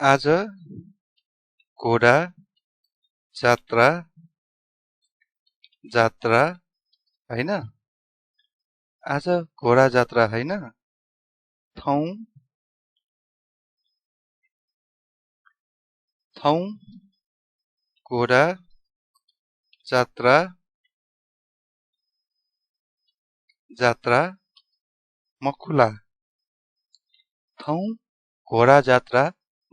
आज घोडा जात्रा जात्रा हैन आज घोडा जात्रा हैन ठाउँ घोडा जात्रा जात्रा मखुला ठाउँ घोडा जात्रा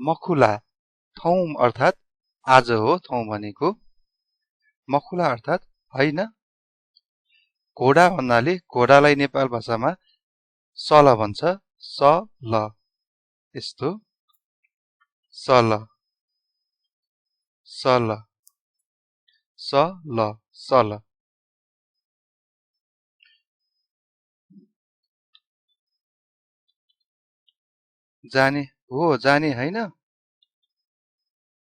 मखुला ठाउँ अर्थात आज हो ठाउँ भनेको मखुला अर्थात हैन घोडा भन्नाले घोडालाई नेपाल भाषामा सल भन्छ सल यस्तो सल सल सल सल जाने हो जाने हैन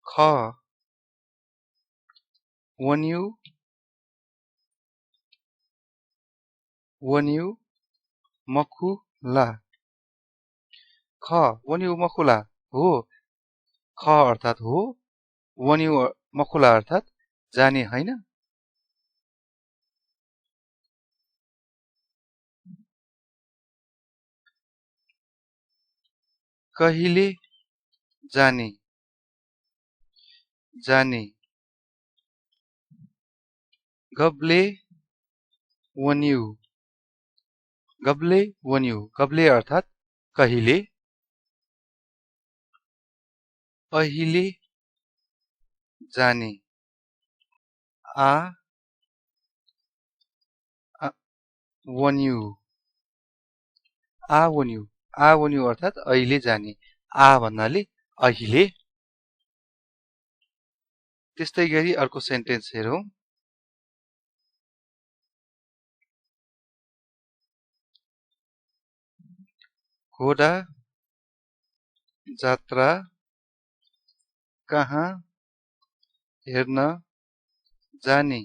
ख वन्यु मखुला ख वन्यु मखुला हो ख अर्थात हो वन्यु मखुला अर्थात जाने हैन कहिले जाने जाने गब्ले वन्यु गब्ले अर्थात कहिले अहिले जाने आ वन्यु अर्थात अहिले जाने आ भन्नाले अहिले त्यस्तै गरी अर्को सेन्टेन्स हेरौं घोडा जात्रा कहाँ हेर्न जाने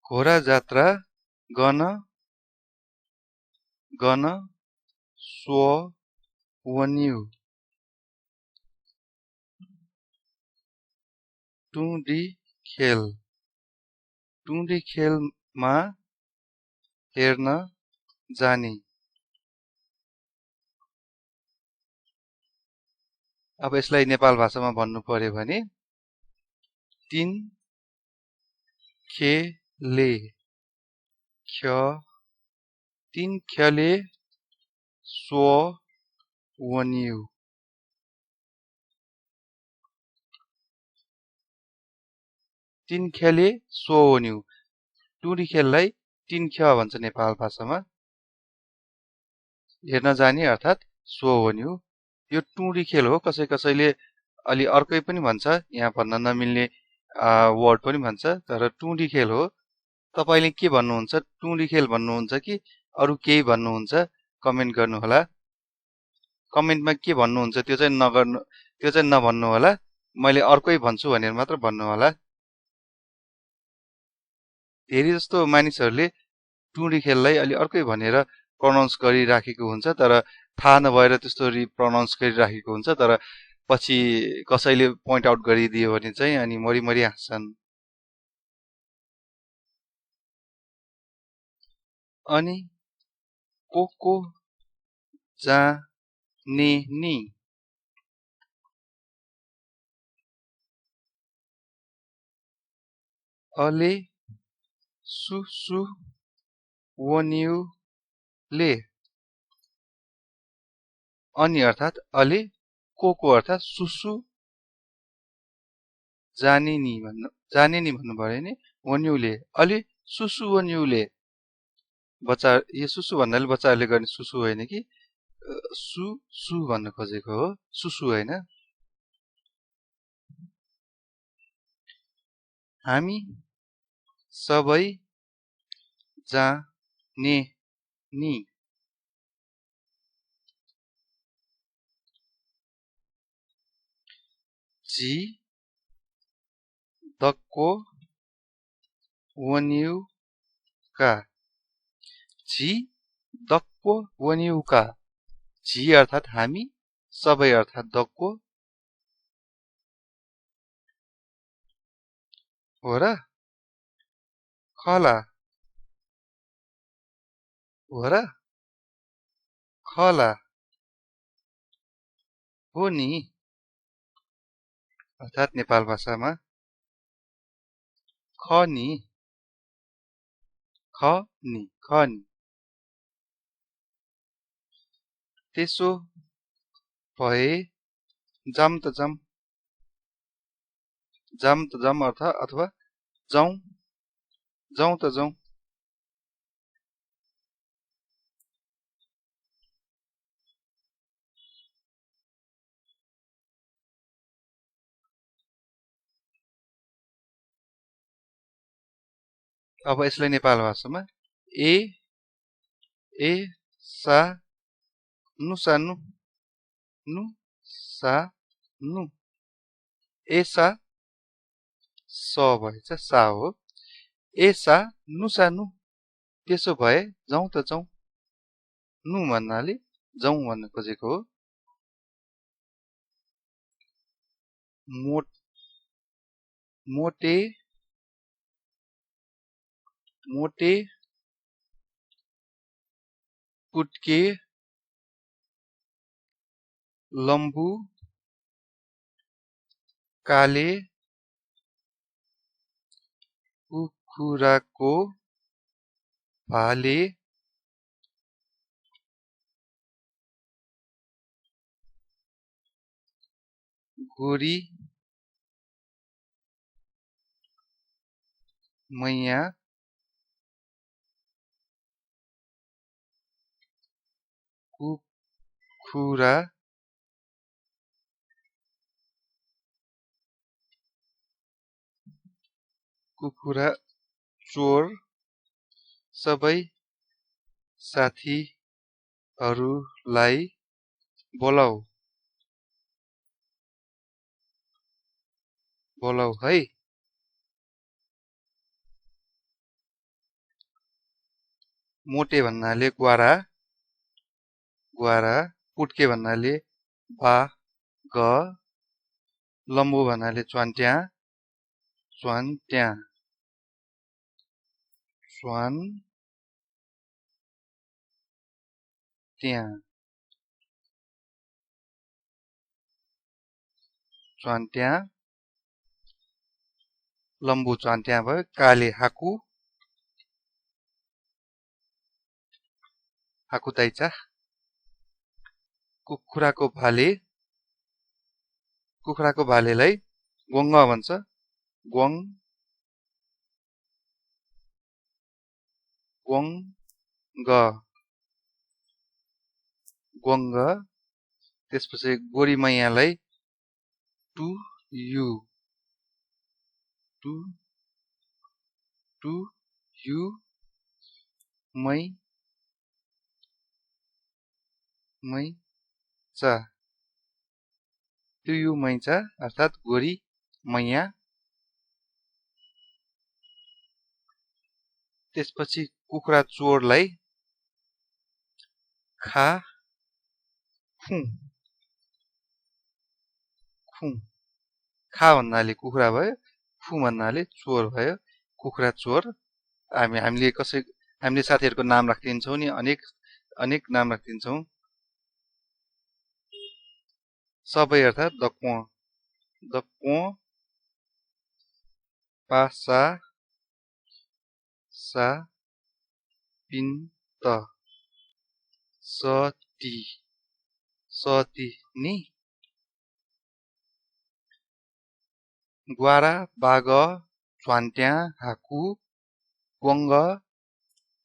घोडा जात्रा गन सो वन्यु टुन्डिखेलमा हेर्न जाने अब यसलाई नेपाल भाषामा भन्नु पर्यो भने तिनखेले सो वन्यु टुन्डिखेललाई तिनख भन्छ नेपाल भाषामा हेर्न जाने अर्थात सो वन्यु यो टुन्डिखेल हो कसैले अलि अर्कै पनि भन्छ यहाँ भन्न नमिल्ने वर्ड पनि भन्छ तर टुन्डिखेल हो तपाईले के भन्नुहुन्छ टुन्डिखेल भन्नुहुन्छ कि अरु केही भन्नुहुन्छ कमेन्ट गर्नु होला कमेन्टमा के भन्नुहुन्छ त्यो चाहिँ नभन्नु होला मैले अर्कै भन्छु भनेर मात्र भन्नु होला धेरै जस्तो मानिसहरूले टुन्डिखेललाई अलि अर्कै भनेर प्रोनाउन्स गरिराखेको हुन्छ तर थाहा नभएर त्यस्तो प्रोनाउन्स गरिराखेको हुन्छ तर पछि कसैले पोइन्ट आउट गरिदियो भने चाहिँ अनि मरी हाँस्छन् अनि को जाने नि अले सुसु वन्युले अनि अर्थात अले को अर्थात सुसु जाने नि भन्नु पर्यो नि वन्युले अले सुसु वन्युले बच्चा यो सुसु भन्नाले बच्चाहरूले गर्ने सुसु होइन कि सु भन्न खोजेको हो सुसु होइन हामी सबै जाने नि जी दक्को वन्युका जी दक्को वन्युका जी अर्थात हामी सबै अर्थात दक्को हो र खला हो र खला हो नि अर्थात नेपाल भाषामा ख नि ख नि त्यसो भए जाम त जाम अर्थ अथवा जाउँ त जाउँ अब यसलाई नेपाल भाषामा ए सा नु सानु नु सा नु एसा स भएछ सा हो एसा नु सानु त्यसो भए जाउँ त जाउँ नु भन्नाले जाउँ भन्न खोजेको हो मोटे पुट्के लम्बु काले कुखुराको भाले गोरी मैया कुखुरा चोर सबै साथीहरूलाई बोलाऊ है मोटे भन्नाले ग्वारा पुट्के भन्नाले बाघ लम्बु भन्नाले च्वान्ट्या च्वान्ट्या लम्बु च्वान्ट्या भयो काले हाकु दाइचा कुखुराको भालेलाई ग्वाङ्ग भन्छ ग्वाङ्ग त्यसपछि गोरी मैयालाई टु यु मैचा टु यु मैचा अर्थात गोरी मैया त्यसपछि कुखुरा चोरलाई खा भन्नाले कुखुरा भयो फु भन्नाले चोर भयो कुखुरा चोर हामीले साथीहरूको नाम राखिदिन्छौँ नि अनेक नाम राखिदिन्छौँ सबै अर्थात दक्को पासा सा पिन्त सती नि ग्वारा बाघ च्वान्ट्या हाकु ग्वाङ्ग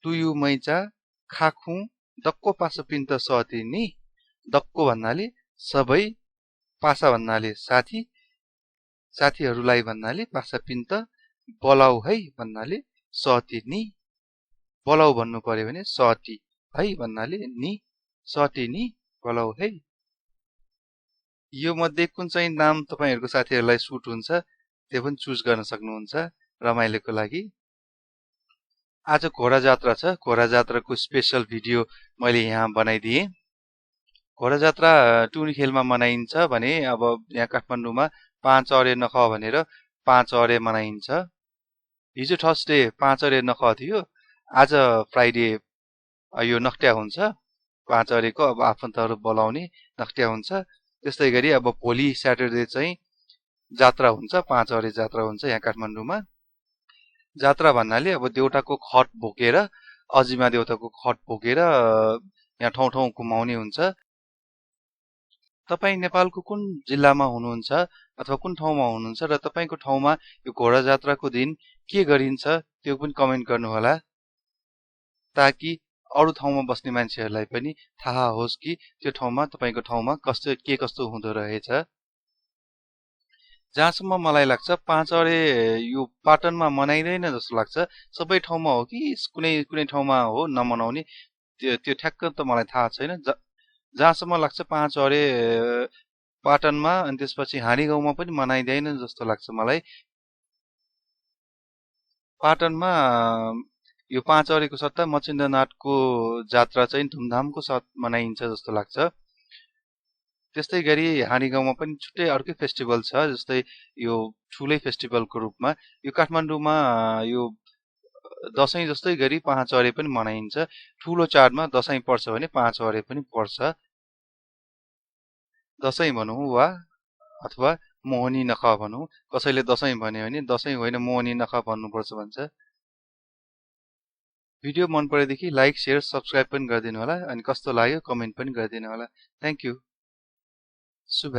टुयु मैचा खाखु दक्को पासा पिन्त सती नि दक्को भन्नाले सबै पासा भन्नाले साथीहरूलाई भन्नाले पासा पिन्त बोलाऊ है भन्नाले सती नि बोलाऊ भन्नु पर्यो भने सती है भन्नाले नि सती नि बोलाऊ है यो मध्ये कुन चाहिँ नाम तपाईहरुको साथीहरूलाई सुट हुन्छ त्यो पनि चुज गर्न सक्नुहुन्छ रमाइलोको लागि आज घोडा जात्रा छ घोडा जात्राको स्पेशल भिडियो मैले यहाँ बनाइदिएँ घोडा जात्रा टुनिखेलमा मनाइन्छ भने अब यहाँ काठमाडौँमा 5 अरे नख भनेर 5 अरे मनाइन्छ। हिजो थर्सडे 5 अरे नख थियो, आज फ्राइडे यो नख्ट्या हुन्छ। 5 अरेको अब आफन्तहरू बोलाउने नख्ट्या हुन्छ। त्यस्तै गरी अब भोलि स्याटरडे चाहिँ जात्रा हुन्छ, 5 अरे जात्रा हुन्छ यहाँ काठमाडौँमा। जात्रा भन्नाले अब देउताको खट बोकेर, अजिमा देउताको खट बोकेर यहाँ ठाउँ ठाउँ घुमाउने हुन्छ। तपाईँ नेपालको कुन जिल्लामा हुनुहुन्छ अथवा कुन ठाउँमा हुनुहुन्छ र तपाईँको ठाउँमा यो घोडा जात्राको दिन के गरिन्छ त्यो पनि कमेन्ट गर्नुहोला, ताकि अरू ठाउँमा बस्ने मान्छेहरूलाई पनि थाहा होस् कि त्यो ठाउँमा तपाईँको ठाउँमा कस्तो हुँदो रहेछ। जहाँसम्म मलाई लाग्छ 5 अरे यो पाटनमा मनाइँदैन जस्तो लाग्छ। सबै ठाउँमा हो कि कुनै ठाउँमा हो नमनाउने, त्यो ठ्याक्क त मलाई थाहा छैन। जहाँसम्म लाग्छ 5 अरे पाटनमा अनि त्यसपछि हाँडी गाउँमा पनि मनाइँदैन जस्तो लाग्छ मलाई। पाटनमा यो 5 अरेको सट्टा मचिन्द्रनाथको जात्रा चाहिँ धुमधामको साथ मनाइन्छ जस्तो लाग्छ। त्यस्तै गरी हाँडी गाउँमा पनि छुट्टै अर्कै फेस्टिभल छ, जस्तै यो ठुलै फेस्टिभलको रूपमा यो काठमाडौँमा यो दसैँ जस्तै गरी 5 अरे पनि मनाइन्छ। ठुलो चाडमा दसैँ पर्छ भने 5 अरे पनि पर्छ। दसैँ भनौँ वा अथवा मोहनी नख भनौँ, कसैले दसैँ भन्यो भने दसैँ होइन मोहनी नख भन्नुपर्छ भन्छ। भिडियो मन परेदेखि लाइक, शेयर, सब्स्क्राइब पनि गरिदिनु होला, अनि कस्तो लाग्यो कमेन्ट पनि गरिदिनु होला। Thank you. शुभ